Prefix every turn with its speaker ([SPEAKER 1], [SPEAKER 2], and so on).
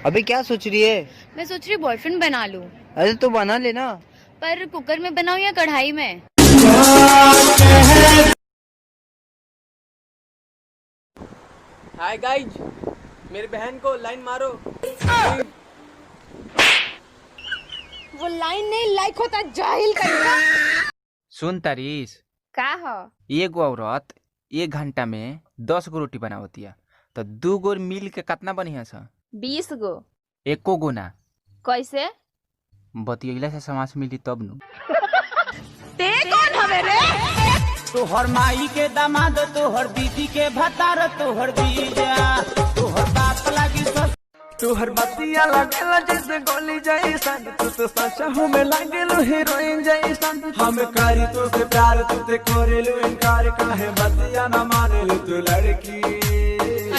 [SPEAKER 1] अभी क्या सोच रही है?
[SPEAKER 2] मैं सोच रही बॉयफ्रेंड बना लूं।
[SPEAKER 1] अरे तो बना लेना।
[SPEAKER 2] पर कुकर में बनाऊं या कढ़ाई में?
[SPEAKER 3] हाय गाइज, मेरी बहन को लाइन मारो।
[SPEAKER 2] वो लाइन नहीं लाइक होता, जाहिल कहीं।
[SPEAKER 4] सुन तारीस,
[SPEAKER 2] का हो?
[SPEAKER 4] एगो औरत 1 घंटा में 10 गो रोटी बनावती है, तो 2 गो मिल के कितना बढ़िया सा?
[SPEAKER 2] 20 गो।
[SPEAKER 4] एको गो ना,
[SPEAKER 2] कैसे?
[SPEAKER 4] बतियला से समाज मिली तब नु।
[SPEAKER 2] ते कौन हवे रे?
[SPEAKER 5] तोहर माई के दामाद, तोहर दीदी के भतार, तोहर जीजा, तोहर बाप लागी सस।
[SPEAKER 3] तोहर बतिया लगेला जैसे गोली जैसन, तू तो सच में लागेलो हीरोइन जैसन। हम करी तो से प्यार, तू ते करेलो इनकार, काहे बतिया न मानेलो तू लड़की।